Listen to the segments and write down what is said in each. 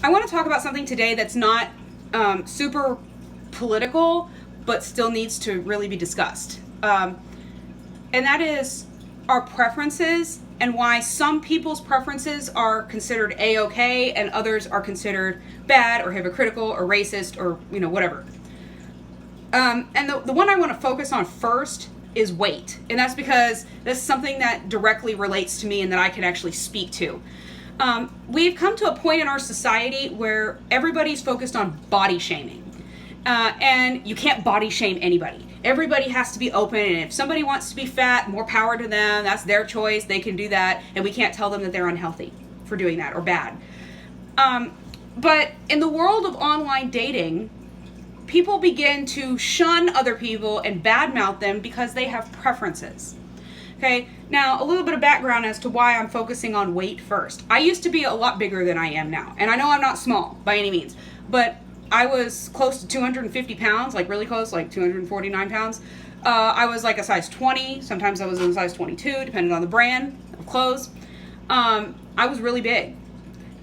I want to talk about something today that's not super political, but still needs to really be discussed. And that is our preferences and why some people's preferences are considered A-okay and others are considered bad or hypocritical or racist or, whatever. And the one I want to focus on first is weight. And that's because that's something that directly relates to me and that I can actually speak to. We've come to a point in our society where everybody's focused on body shaming. And you can't body shame anybody. Everybody has to be open, and if somebody wants to be fat, more power to them. That's their choice. They can do that, and we can't tell them that they're unhealthy for doing that or bad. But in the world of online dating, people begin to shun other people and badmouth them because they have preferences. Okay, now a little bit of background as to why I'm focusing on weight first. I used to be a lot bigger than I am now, and I know I'm not small by any means, but I was close to 250 pounds, like really close, like 249 pounds. I was like a size 20. Sometimes I was in a size 22, depending on the brand of clothes. I was really big.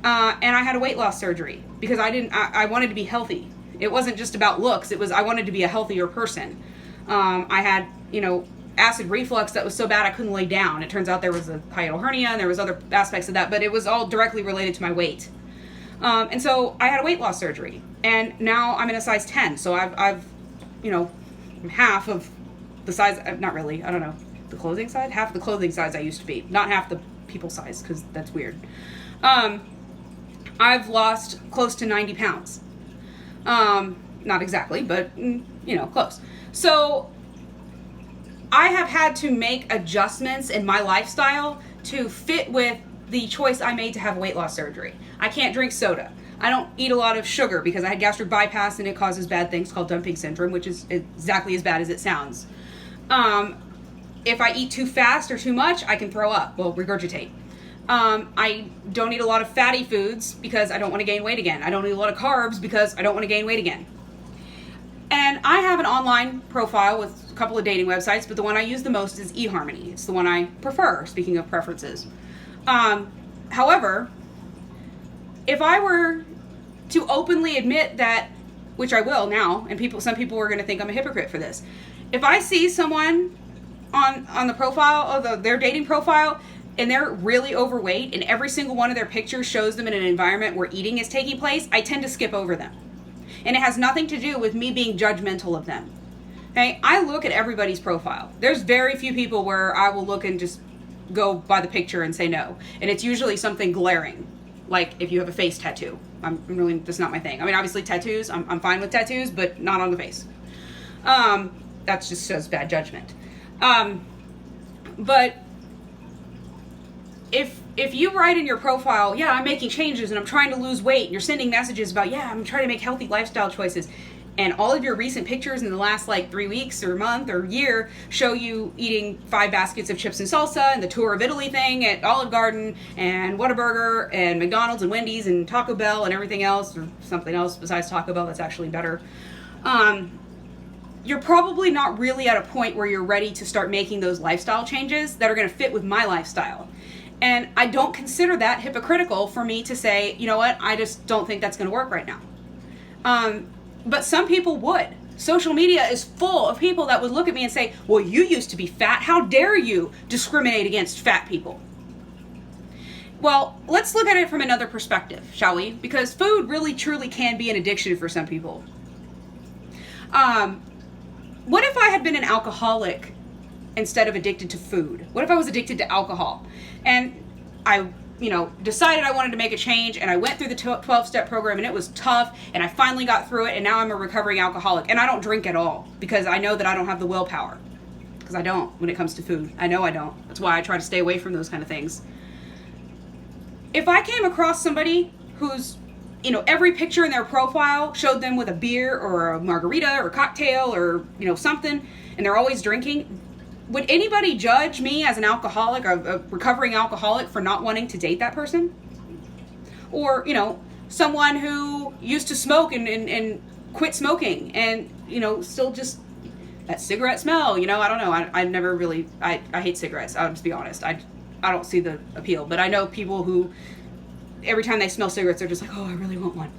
And I had a weight loss surgery because I wanted to be healthy. It wasn't just about looks. I wanted to be a healthier person. I had, acid reflux that was so bad I couldn't lay down. It turns out there was a hiatal hernia and there was other aspects of that, but it was all directly related to my weight. And so I had a weight loss surgery, and now I'm in a size 10. So I've half of the size, not really, I don't know, the clothing size, half the clothing size I used to be, not half the people size, because that's weird. I've lost close to 90 pounds. Not exactly, but, close. So I have had to make adjustments in my lifestyle to fit with the choice I made to have weight loss surgery. I can't drink soda. I don't eat a lot of sugar because I had gastric bypass and it causes bad things called dumping syndrome, which is exactly as bad as it sounds. If I eat too fast or too much, I can throw up, regurgitate. I don't eat a lot of fatty foods because I don't want to gain weight again. I don't eat a lot of carbs because I don't want to gain weight again. And I have an online profile with a couple of dating websites, but the one I use the most is eHarmony. It's the one I prefer, speaking of preferences. However, if I were to openly admit that, which I will now, and some people are going to think I'm a hypocrite for this. If I see someone on the profile of their dating profile and they're really overweight and every single one of their pictures shows them in an environment where eating is taking place, I tend to skip over them. And it has nothing to do with me being judgmental of them. Okay, I look at everybody's profile. There's very few people where I will look and just go by the picture and say no. And it's usually something glaring, like if you have a face tattoo. That's not my thing. I mean, obviously tattoos, I'm fine with tattoos, but not on the face. That's just shows bad judgment. But if you write in your profile, yeah, I'm making changes and I'm trying to lose weight, and you're sending messages about, yeah, I'm trying to make healthy lifestyle choices, and all of your recent pictures in the last 3 weeks or month or year show you eating 5 baskets of chips and salsa and the tour of Italy thing at Olive Garden and Whataburger and McDonald's and Wendy's and Taco Bell and everything else, or something else besides Taco Bell that's actually better, you're probably not really at a point where you're ready to start making those lifestyle changes that are going to fit with my lifestyle. And I don't consider that hypocritical for me to say, you know what, I just don't think that's going to work right now. But some people would. Social media is full of people that would look at me and say, well, you used to be fat. How dare you discriminate against fat people? Well, let's look at it from another perspective, shall we? Because food really truly can be an addiction for some people. What if I had been an alcoholic instead of addicted to food? What if I was addicted to alcohol? And I decided I wanted to make a change, and I went through the 12-step program, and it was tough, and I finally got through it, and now I'm a recovering alcoholic, and I don't drink at all because I know that I don't have the willpower, because I don't when it comes to food. I know I don't. That's why I try to stay away from those kind of things. If I came across somebody who's, every picture in their profile showed them with a beer or a margarita or a cocktail or, something, and they're always drinking, would anybody judge me as an alcoholic, a recovering alcoholic, for not wanting to date that person? Or, someone who used to smoke and quit smoking and, still just that cigarette smell, I don't know. I never really, I hate cigarettes. I'll just be honest. I don't see the appeal, but I know people who every time they smell cigarettes, they're just like, oh, I really want one.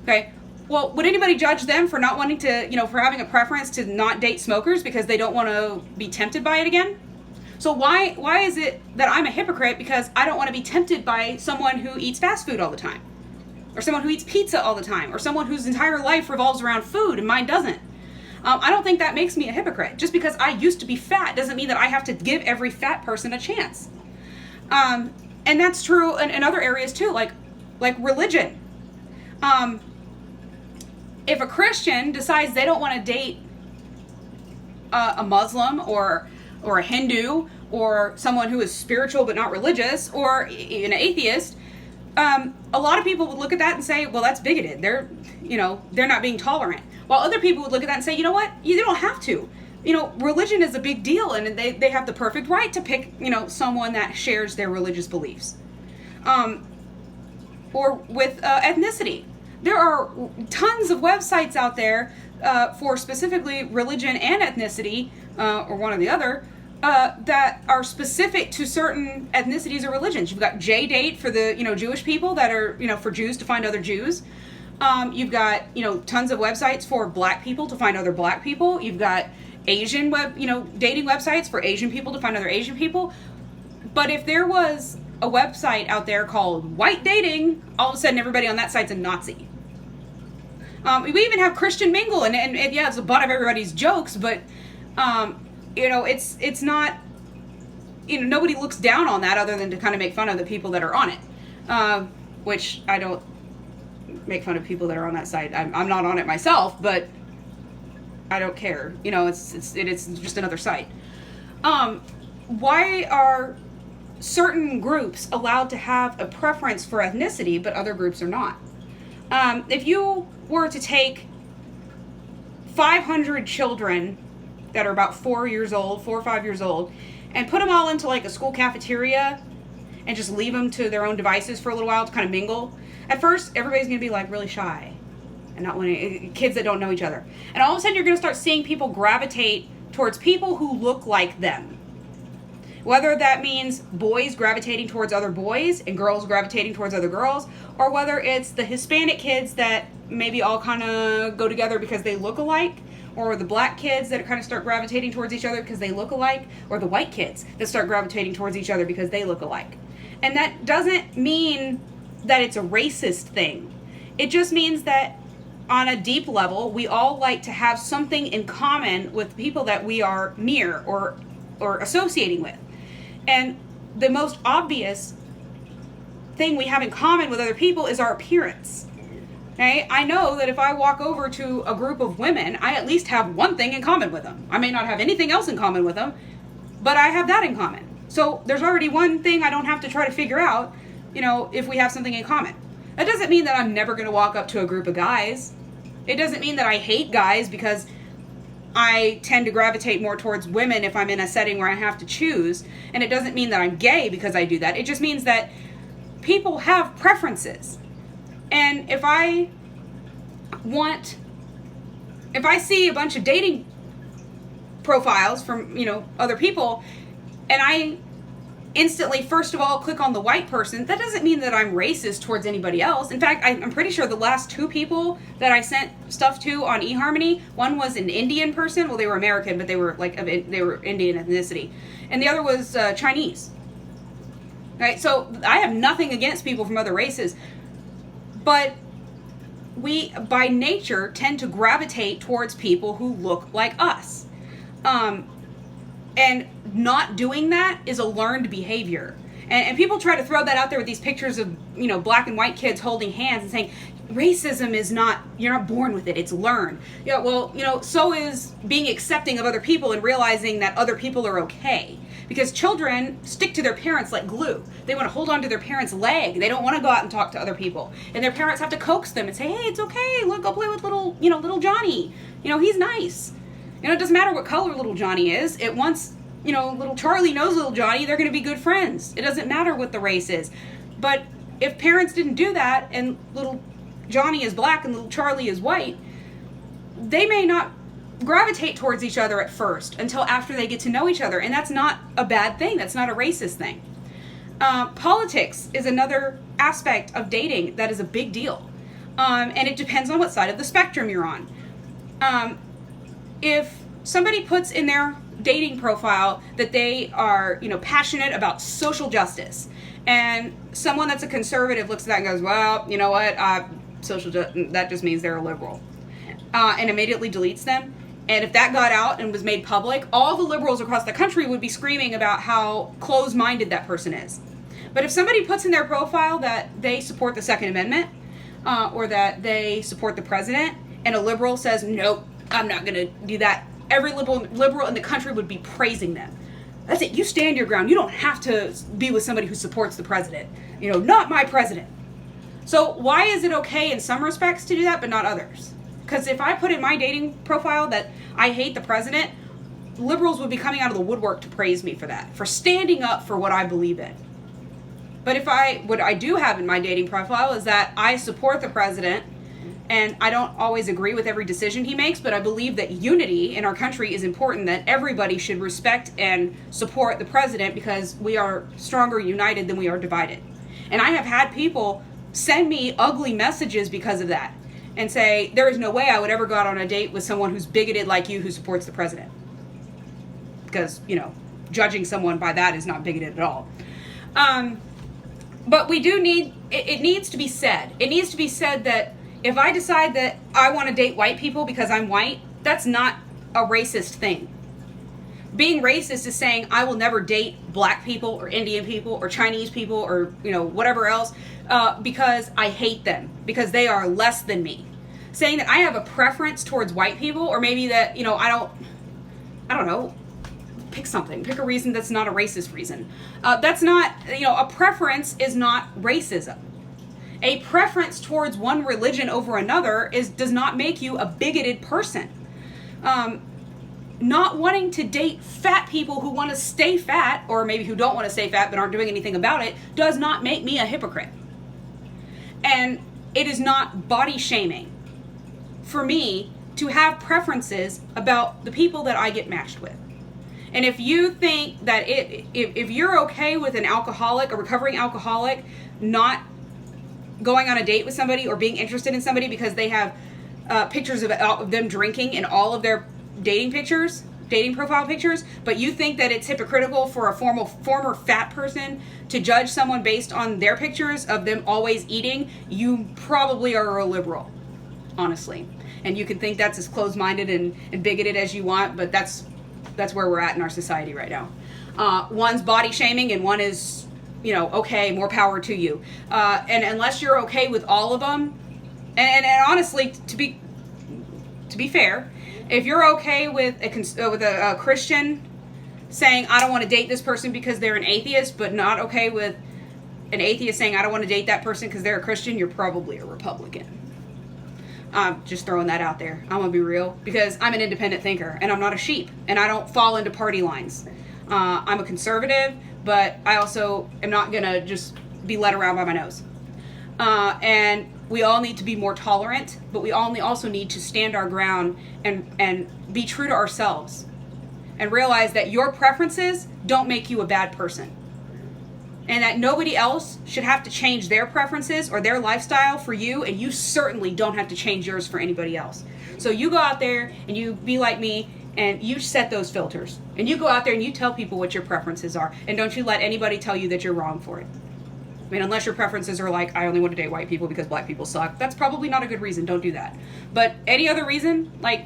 Okay. Well, would anybody judge them for not wanting to, for having a preference to not date smokers because they don't want to be tempted by it again? So why is it that I'm a hypocrite because I don't want to be tempted by someone who eats fast food all the time? Or someone who eats pizza all the time? Or someone whose entire life revolves around food and mine doesn't? I don't think that makes me a hypocrite. Just because I used to be fat doesn't mean that I have to give every fat person a chance. And that's true in other areas too, like religion. If a Christian decides they don't want to date a Muslim or a Hindu or someone who is spiritual but not religious or an atheist, a lot of people would look at that and say, well, that's bigoted. They're not being tolerant. While other people would look at that and say, you know what? You don't have to. Religion is a big deal, and they have the perfect right to pick, someone that shares their religious beliefs. Or with ethnicity. There are tons of websites out there for specifically religion and ethnicity, or one or the other, that are specific to certain ethnicities or religions. You've got JDate for the Jewish people that are for Jews to find other Jews. You've got tons of websites for Black people to find other Black people. You've got Asian dating websites for Asian people to find other Asian people. But if there was a website out there called White Dating, all of a sudden everybody on that site's a Nazi. We even have Christian Mingle, and yeah, it's the butt of everybody's jokes, but it's not, nobody looks down on that other than to kind of make fun of the people that are on it, which I don't make fun of people that are on that site. I'm not on it myself, but I don't care. It's just another site. Why are certain groups allowed to have a preference for ethnicity, but other groups are not? If you were to take 500 children that are about 4 or 5 years old, and put them all into like a school cafeteria and just leave them to their own devices for a little while to kind of mingle, at first everybody's going to be like really shy and not wanting, kids that don't know each other. And all of a sudden you're going to start seeing people gravitate towards people who look like them. Whether that means boys gravitating towards other boys and girls gravitating towards other girls, or whether it's the Hispanic kids that maybe all kind of go together because they look alike, or the Black kids that kind of start gravitating towards each other because they look alike, or the white kids that start gravitating towards each other because they look alike. And that doesn't mean that it's a racist thing. It just means that on a deep level, we all like to have something in common with people that we are near or associating with. And the most obvious thing we have in common with other people is our appearance. Okay? I know that if I walk over to a group of women, I at least have one thing in common with them. I may not have anything else in common with them, but I have that in common. So there's already one thing I don't have to try to figure out, if we have something in common. That doesn't mean that I'm never going to walk up to a group of guys. It doesn't mean that I hate guys because I tend to gravitate more towards women if I'm in a setting where I have to choose. And it doesn't mean that I'm gay because I do that. It just means that people have preferences. And if I see a bunch of dating profiles from, other people, and I instantly, first of all, click on the white person, that doesn't mean that I'm racist towards anybody else. In fact, I'm pretty sure the last 2 people that I sent stuff to on eHarmony, one was an Indian person. Well, they were American, but they were Indian ethnicity. And the other was Chinese. Right? So I have nothing against people from other races. But we, by nature, tend to gravitate towards people who look like us. And not doing that is a learned behavior. And people try to throw that out there with these pictures of, black and white kids holding hands and saying, racism is not, you're not born with it, it's learned. Yeah, well, so is being accepting of other people and realizing that other people are okay. Because children stick to their parents like glue. They want to hold on to their parents' leg. They don't want to go out and talk to other people. And their parents have to coax them and say, hey, it's okay, look, go play with little Johnny. He's nice. It doesn't matter what color little Johnny is. Once little Charlie knows little Johnny, they're going to be good friends. It doesn't matter what the race is. But if parents didn't do that and little Johnny is black and little Charlie is white, they may not gravitate towards each other at first until after they get to know each other. And that's not a bad thing. That's not a racist thing. Politics is another aspect of dating that is a big deal. And it depends on what side of the spectrum you're on. If somebody puts in their dating profile that they are, passionate about social justice, and someone that's a conservative looks at that and goes, well, you know what, that just means they're a liberal, and immediately deletes them. And if that got out and was made public, all the liberals across the country would be screaming about how closed-minded that person is. But if somebody puts in their profile that they support the Second Amendment, or that they support the president, and a liberal says, nope, I'm not going to do that, every liberal in the country would be praising them. That's it. You stand your ground. You don't have to be with somebody who supports the president. Not my president. So why is it okay in some respects to do that, but not others? Because if I put in my dating profile that I hate the president, liberals would be coming out of the woodwork to praise me for that, for standing up for what I believe in. But what I do have in my dating profile is that I support the president, and I don't always agree with every decision he makes, but I believe that unity in our country is important, that everybody should respect and support the president because we are stronger united than we are divided. And I have had people send me ugly messages because of that and say, there is no way I would ever go out on a date with someone who's bigoted like you who supports the president. Because, judging someone by that is not bigoted at all. But we do it needs to be said. It needs to be said that if I decide that I want to date white people because I'm white, that's not a racist thing. Being racist is saying I will never date black people or Indian people or Chinese people or, whatever else because I hate them, because they are less than me. Saying that I have a preference towards white people, or maybe that, I don't know, pick something. Pick a reason that's not a racist reason. That's not, a preference is not racism. A preference towards one religion over another does not make you a bigoted person. Not wanting to date fat people who want to stay fat, or maybe who don't want to stay fat but aren't doing anything about it, does not make me a hypocrite. And it is not body shaming for me to have preferences about the people that I get matched with. And if you think that if you're okay with an alcoholic, a recovering alcoholic, not going on a date with somebody or being interested in somebody because they have pictures of them drinking in all of their dating profile pictures, but you think that it's hypocritical for a former fat person to judge someone based on their pictures of them always eating, you probably are a liberal, honestly. And you can think that's as closed-minded and bigoted as you want, but that's where we're at in our society right now. One's body shaming and one is, okay, more power to you. And unless you're okay with all of them, and honestly, to be fair, if you're okay with a Christian saying, I don't want to date this person because they're an atheist, but not okay with an atheist saying, I don't want to date that person because they're a Christian, you're probably a Republican. Just throwing that out there. I'm going to be real, because I'm an independent thinker, and I'm not a sheep, and I don't fall into party lines. I'm a conservative, but I also am not going to just be led around by my nose. And we all need to be more tolerant, but we all also need to stand our ground and be true to ourselves and realize that your preferences don't make you a bad person. And that nobody else should have to change their preferences or their lifestyle for you, and you certainly don't have to change yours for anybody else. So you go out there and you be like me, and you set those filters. And you go out there and you tell people what your preferences are, and don't you let anybody tell you that you're wrong for it. I mean, unless your preferences are like, I only want to date white people because black people suck, that's probably not a good reason. Don't do that. But any other reason, like,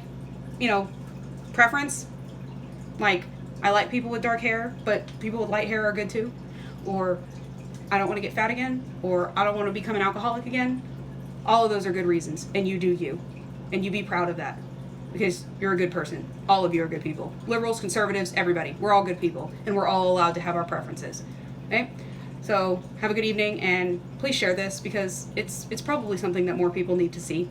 preference, like, I like people with dark hair, but people with light hair are good too. Or I don't want to get fat again, or I don't want to become an alcoholic again. All of those are good reasons, and you do you. And you be proud of that, because you're a good person. All of you are good people. Liberals, conservatives, everybody. We're all good people, and we're all allowed to have our preferences. Okay? So have a good evening, and please share this, because it's probably something that more people need to see.